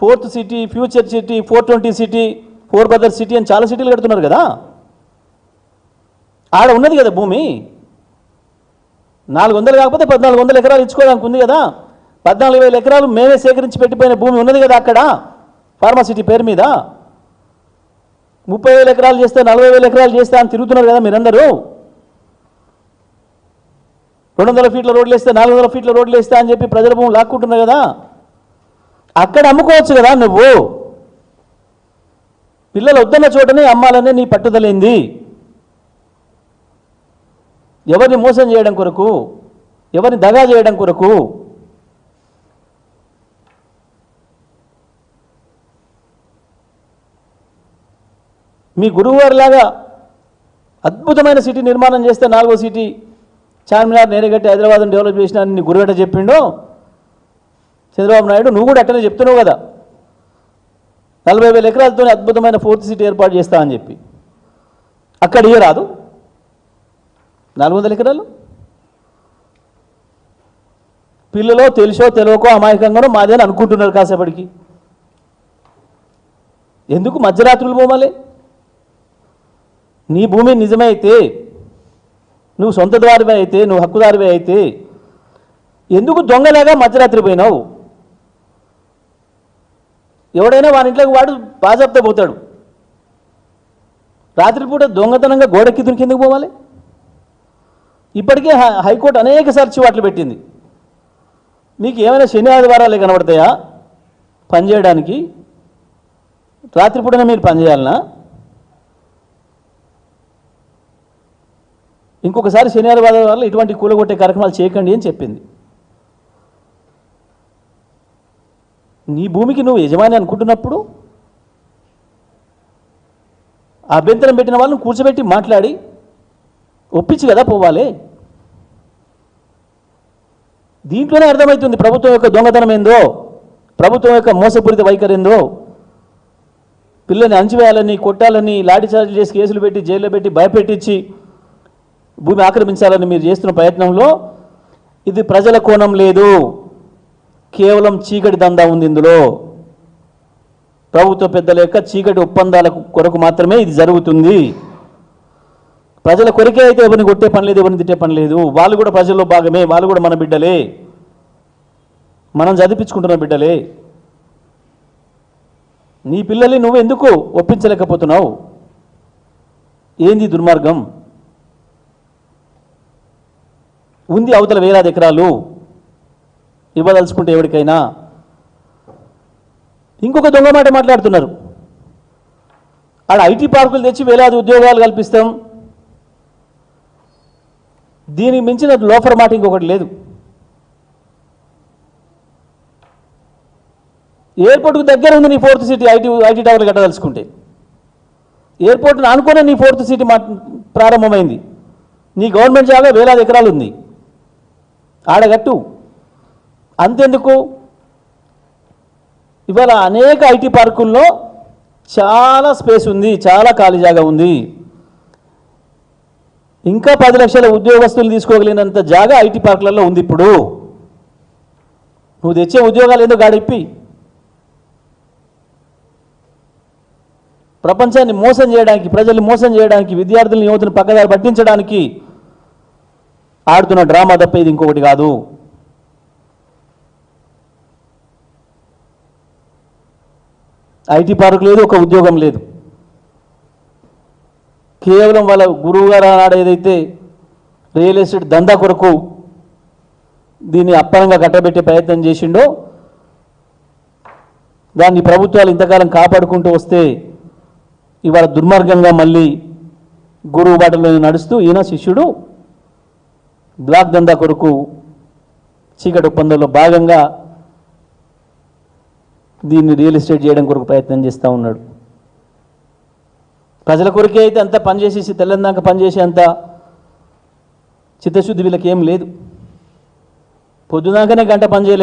Fourth city, future city, 420 city, 4 brothers city అని చాలా సిటీలు కడుతున్నారు కదా. ఆడ ఉన్నది కదా భూమి, 400 కాకపోతే 1400 ఎకరాలు ఇచ్చుకోవడానికి ఉంది కదా. 14,000 ఎకరాలు మేమే సేకరించి పెట్టిపోయిన భూమి ఉన్నది కదా అక్కడ ఫార్మాసిటీ పేరు మీద. 30,000 ఎకరాలు చేస్తే 40,000 ఎకరాలు చేస్తే అని తిరుగుతున్నారు కదా మీరందరూ. 200 ఫీట్ల రోడ్లు వేస్తే 400 ఫీట్ల రోడ్లు వేస్తే అని చెప్పి ప్రజల భూములు లాక్కుంటున్నారు కదా. అక్కడ అమ్ముకోవచ్చు కదా నువ్వు. పిల్లలు వద్దన్న చోటనే అమ్మాలనే నీ పట్టుదలేంది. ఎవరిని మోసం చేయడం కొరకు, ఎవరిని దగా చేయడం కొరకు. మీ గురువుగారిలాగా అద్భుతమైన సిటీ నిర్మాణం చేస్తే 4వ సిటీ చార్మినార్ నేరేగట్టి హైదరాబాద్ని డెవలప్ చేసిన నీ గురువేట చెప్పిండో చంద్రబాబు నాయుడు, నువ్వు కూడా అట్టనే చెప్తున్నావు కదా. 40,000 ఎకరాలతో అద్భుతమైన 4th సిటీ ఏర్పాటు చేస్తా అని చెప్పి. అక్కడ రాదు 400 ఎకరాలు. పిల్లలో తెలుసో తెలియకో అమాయకంగానో మాదేని అనుకుంటున్నారు కాసేపటికి. ఎందుకు మధ్యరాత్రులు పోమాలి? నీ భూమి నిజమే అయితే, నువ్వు సొంత దారివే అయితే, నువ్వు హక్కుదారివే అయితే ఎందుకు దొంగలాగా మధ్యరాత్రి పోయినావు? ఎవడైనా వాని ఇంట్లోకి వాడు బాజాబ్తో పోతాడు. రాత్రిపూట దొంగతనంగా గోడెక్కి కిందకు పోవాలి? ఇప్పటికే హైకోర్టు అనేక సార్లు చివాట్లు పెట్టింది. మీకు ఏమైనా శని ఆదివారాలే కనబడతాయా పనిచేయడానికి? రాత్రిపూటనే మీరు పనిచేయాలనా? ఇంకొకసారి శని ఆదివారాలు ఇటువంటి కూలగొట్టే కార్యక్రమాలు చేయకండి అని చెప్పింది. నీ భూమికి నువ్వు యజమాని అనుకుంటున్నప్పుడు అభ్యంతరం పెట్టిన వాళ్ళని కూర్చోబెట్టి మాట్లాడి ఒప్పించి కదా పోవాలి. దీంట్లోనే అర్థమవుతుంది ప్రభుత్వం యొక్క దొంగతనం ఏందో, ప్రభుత్వం యొక్క మోసపూరిత వైఖరి ఏందో. పిల్లల్ని అణచివేయాలని, కొట్టాలని, లాఠీ చార్జీలు చేసి కేసులు పెట్టి జైల్లో పెట్టి భయపెట్టించి భూమి ఆక్రమించాలని మీరు చేస్తున్న ప్రయత్నంలో ఇది ప్రజల కోణం లేదు, కేవలం చీకటి దందా ఉంది ఇందులో. ప్రభుత్వ పెద్దల యొక్క చీకటి ఒప్పందాల కొరకు మాత్రమే ఇది జరుగుతుంది. ప్రజల కొరికే అయితే ఎవరిని కొట్టే పని లేదు, ఎవరిని తిట్టే పని లేదు. వాళ్ళు కూడా ప్రజల్లో భాగమే, వాళ్ళు కూడా మన బిడ్డలే, మనం చదివించుకుంటున్న బిడ్డలే. నీ పిల్లల్ని నువ్వు ఎందుకు ఒప్పించలేకపోతున్నావు? ఏంది దుర్మార్గం? ఉంది అవతల వేలాది ఎకరాలు ఇవ్వదలుచుకుంటే ఎవరికైనా. ఇంకొక దొంగ మాట మాట్లాడుతున్నారు. ఆడ ఐటీ పార్కులు తెచ్చి వేలాది ఉద్యోగాలు కల్పిస్తాం. దీనికి మించిన లోఫర్ మాట ఇంకొకటి లేదు. ఎయిర్పోర్ట్కు దగ్గర ఉంది నీ 4th సిటీ. ఐటీ టవర్లు కట్టదలుచుకుంటే ఎయిర్పోర్ట్ను అనుకునే నీ 4th సిటీ ప్రారంభమైంది. నీ గవర్నమెంట్ జాగా వేలాది ఎకరాలు ఉంది, ఆడగట్టు. అంతెందుకు, ఇవాళ అనేక ఐటీ పార్కుల్లో చాలా స్పేస్ ఉంది, చాలా ఖాళీ జాగా ఉంది. ఇంకా 10 లక్షల ఉద్యోగస్తులు తీసుకోగలిగినంత జాగా ఐటీ పార్కులలో ఉంది. ఇప్పుడు నువ్వు తెచ్చే ఉద్యోగాలు ఏందో గాడిప్పి ప్రపంచాన్ని మోసం చేయడానికి, ప్రజల్ని మోసం చేయడానికి, విద్యార్థులను యువతను పక్కదారి పట్టించడానికి ఆడుతున్న డ్రామా తప్ప ఇది ఇంకొకటి కాదు. ఐటీ పార్క్ లేదు, ఒక ఉద్యోగం లేదు. కేవలం వాళ్ళ గురువు గారు ఆనాడు ఏదైతే రియల్ ఎస్టేట్ దందా కొరకు దీన్ని అప్పనంగా కట్టబెట్టే ప్రయత్నం చేసిండో దాన్ని ప్రభుత్వాలు ఇంతకాలం కాపాడుకుంటూ వస్తే ఇవాళ దుర్మార్గంగా మళ్ళీ గురువు బాటలో నడుస్తూ ఈయన శిష్యుడు బ్లాక్ దందా కొరకు చీకటి ఒప్పందంలో భాగంగా దీన్ని రియల్ ఎస్టేట్ చేయడం కొరకు ప్రయత్నం చేస్తూ ఉన్నాడు. ప్రజల కొరకే అయితే అంతా పనిచేసేసి తెల్లందాక పనిచేసే అంత చిత్తశుద్ధి వీళ్ళకి ఏం లేదు. పొద్దుదాకనే గంట పని చేయలేదు.